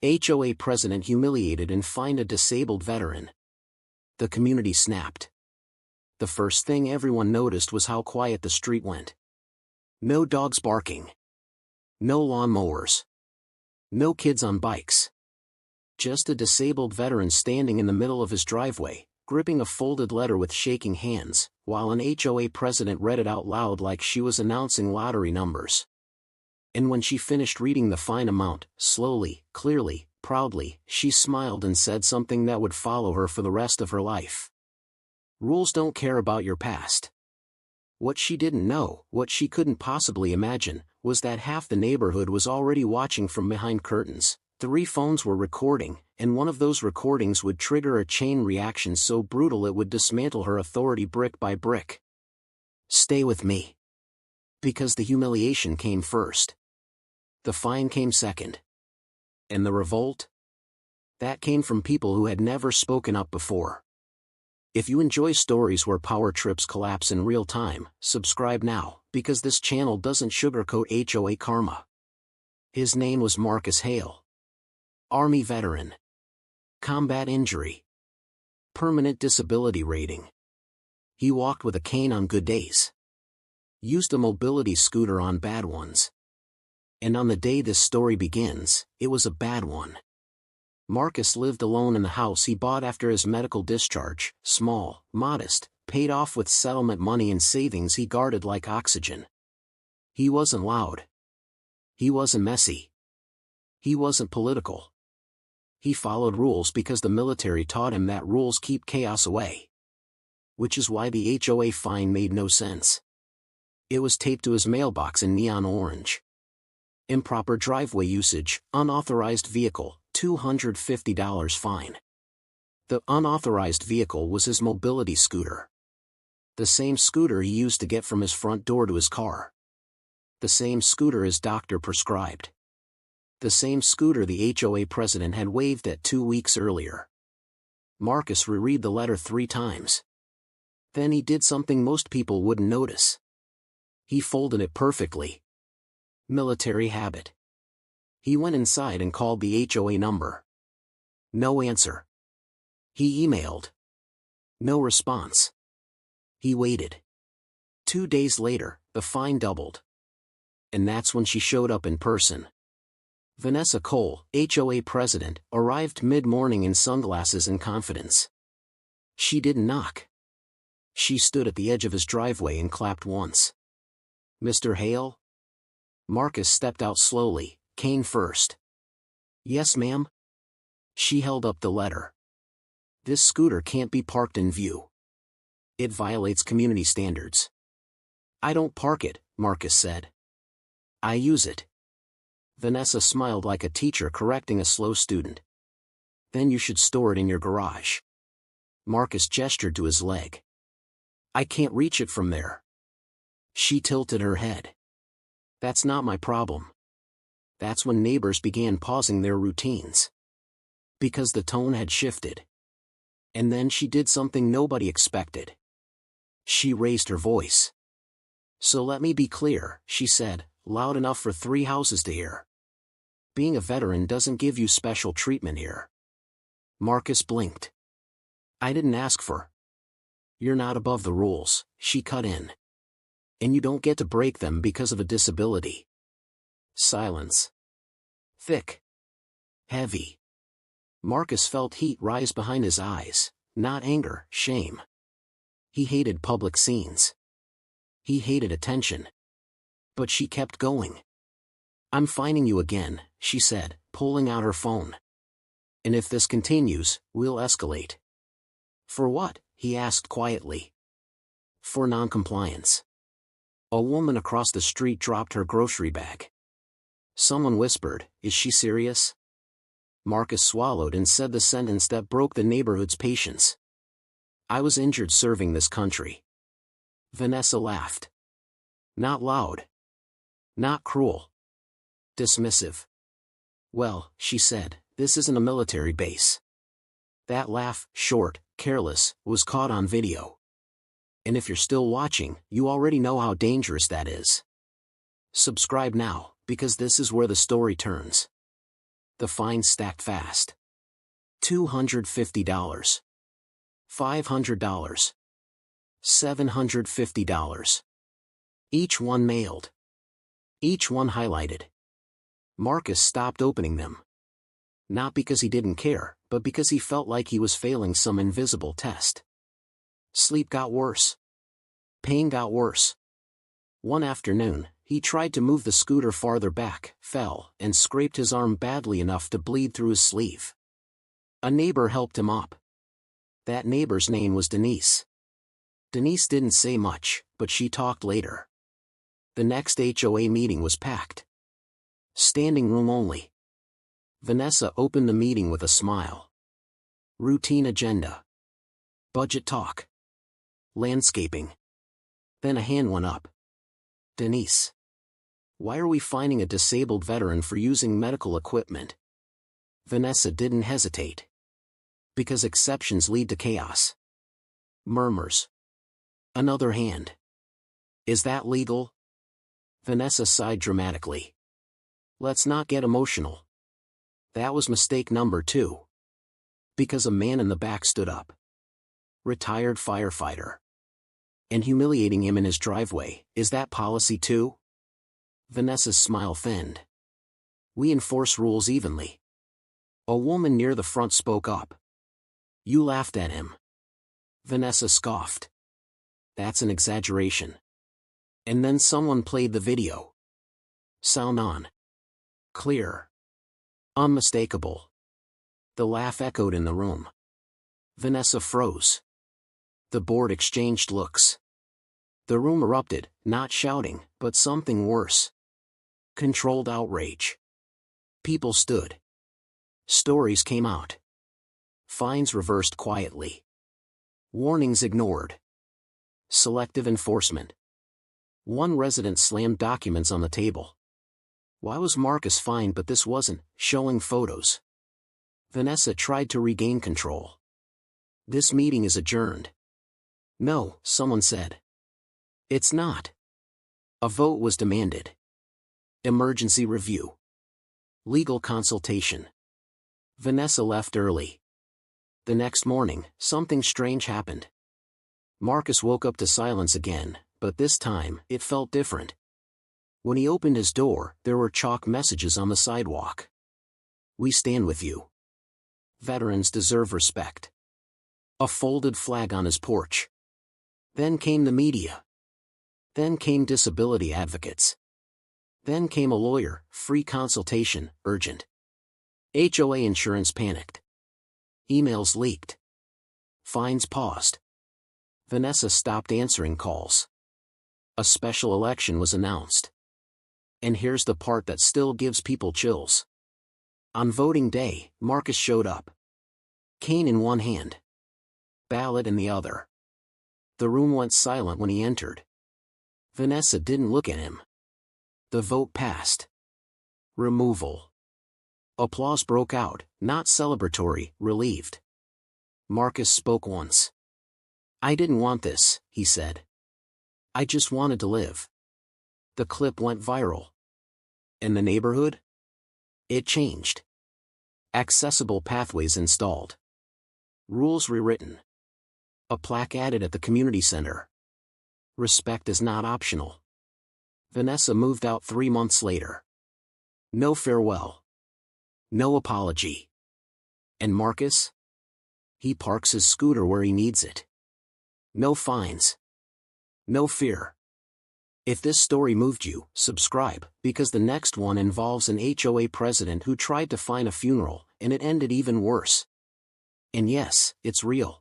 HOA president humiliated and fined a disabled veteran. The community snapped. The first thing everyone noticed was how quiet the street went. No dogs barking. No lawnmowers. No kids on bikes. Just a disabled veteran standing in the middle of his driveway, gripping a folded letter with shaking hands, while an HOA president read it out loud like she was announcing lottery numbers. And when she finished reading the fine amount, slowly, clearly, proudly, she smiled and said something that would follow her for the rest of her life. Rules don't care about your past. What she didn't know, what she couldn't possibly imagine, was that half the neighborhood was already watching from behind curtains. 3 phones were recording, and one of those recordings would trigger a chain reaction so brutal it would dismantle her authority brick by brick. Stay with me. Because the humiliation came first. The fine came second. And the revolt? That came from people who had never spoken up before. If you enjoy stories where power trips collapse in real time, subscribe now, because this channel doesn't sugarcoat HOA karma. His name was Marcus Hale. Army veteran. Combat injury. Permanent disability rating. He walked with a cane on good days. Used a mobility scooter on bad ones. And on the day this story begins, it was a bad one. Marcus lived alone in the house he bought after his medical discharge, small, modest, paid off with settlement money and savings he guarded like oxygen. He wasn't loud. He wasn't messy. He wasn't political. He followed rules because the military taught him that rules keep chaos away. Which is why the HOA fine made no sense. It was taped to his mailbox in neon orange. Improper driveway usage, unauthorized vehicle, $250 fine. The unauthorized vehicle was his mobility scooter. The same scooter he used to get from his front door to his car. The same scooter his doctor prescribed. The same scooter the HOA president had waved at 2 weeks earlier. Marcus reread the letter 3 times. Then he did something most people wouldn't notice. He folded it perfectly. Military habit. He went inside and called the HOA number. No answer. He emailed. No response. He waited. 2 days later, the fine doubled. And that's when she showed up in person. Vanessa Cole, HOA president, arrived mid-morning in sunglasses and confidence. She didn't knock. She stood at the edge of his driveway and clapped once. Mr. Hale? Marcus stepped out slowly, cane first. Yes, ma'am? She held up the letter. This scooter can't be parked in view. It violates community standards. I don't park it, Marcus said. I use it. Vanessa smiled like a teacher correcting a slow student. Then you should store it in your garage. Marcus gestured to his leg. I can't reach it from there. She tilted her head. That's not my problem. That's when neighbors began pausing their routines. Because the tone had shifted. And then she did something nobody expected. She raised her voice. So let me be clear, she said, loud enough for 3 houses to hear. Being a veteran doesn't give you special treatment here. Marcus blinked. I didn't ask for. You're not above the rules, she cut in. And you don't get to break them because of a disability. Silence. Thick. Heavy. Marcus felt heat rise behind his eyes, not anger, shame. He hated public scenes. He hated attention. But she kept going. I'm fining you again, she said, pulling out her phone. And if this continues, we'll escalate. For what? He asked quietly. For noncompliance. A woman across the street dropped her grocery bag. Someone whispered, is she serious? Marcus swallowed and said the sentence that broke the neighborhood's patience. I was injured serving this country. Vanessa laughed. Not loud. Not cruel. Dismissive. Well, she said, this isn't a military base. That laugh, short, careless, was caught on video. And if you're still watching, you already know how dangerous that is. Subscribe now, because this is where the story turns. The fines stacked fast. $250. $500. $750. Each one mailed. Each one highlighted. Marcus stopped opening them. Not because he didn't care, but because he felt like he was failing some invisible test. Sleep got worse. Pain got worse. One afternoon, he tried to move the scooter farther back, fell, and scraped his arm badly enough to bleed through his sleeve. A neighbor helped him up. That neighbor's name was Denise. Denise didn't say much, but she talked later. The next HOA meeting was packed. Standing room only. Vanessa opened the meeting with a smile. Routine agenda. Budget talk. Landscaping. Then a hand went up. Denise. Why are we fining a disabled veteran for using medical equipment? Vanessa didn't hesitate. Because exceptions lead to chaos. Murmurs. Another hand. Is that legal? Vanessa sighed dramatically. Let's not get emotional. That was mistake number 2. Because a man in the back stood up. Retired firefighter. And humiliating him in his driveway, is that policy too? Vanessa's smile thinned. We enforce rules evenly. A woman near the front spoke up. You laughed at him. Vanessa scoffed. That's an exaggeration. And then someone played the video. Sound on. Clear. Unmistakable. The laugh echoed in the room. Vanessa froze. The board exchanged looks. The room erupted, not shouting, but something worse. Controlled outrage. People stood. Stories came out. Fines reversed quietly. Warnings ignored. Selective enforcement. One resident slammed documents on the table. Why was Marcus fined but this wasn't? Showing photos. Vanessa tried to regain control. This meeting is adjourned. No, someone said. It's not. A vote was demanded. Emergency review. Legal consultation. Vanessa left early. The next morning, something strange happened. Marcus woke up to silence again, but this time, it felt different. When he opened his door, there were chalk messages on the sidewalk. We stand with you. Veterans deserve respect. A folded flag on his porch. Then came the media. Then came disability advocates. Then came a lawyer, free consultation, urgent. HOA insurance panicked. Emails leaked. Fines paused. Vanessa stopped answering calls. A special election was announced. And here's the part that still gives people chills. On voting day, Marcus showed up. Cane in one hand. Ballot in the other. The room went silent when he entered. Vanessa didn't look at him. The vote passed. Removal. Applause broke out, not celebratory, relieved. Marcus spoke once. I didn't want this, he said. I just wanted to live. The clip went viral. In the neighborhood? It changed. Accessible pathways installed. Rules rewritten. A plaque added at the community center. Respect is not optional. Vanessa moved out 3 months later. No farewell. No apology. And Marcus? He parks his scooter where he needs it. No fines. No fear. If this story moved you, subscribe, because the next one involves an HOA president who tried to fine a funeral, and it ended even worse. And yes, it's real.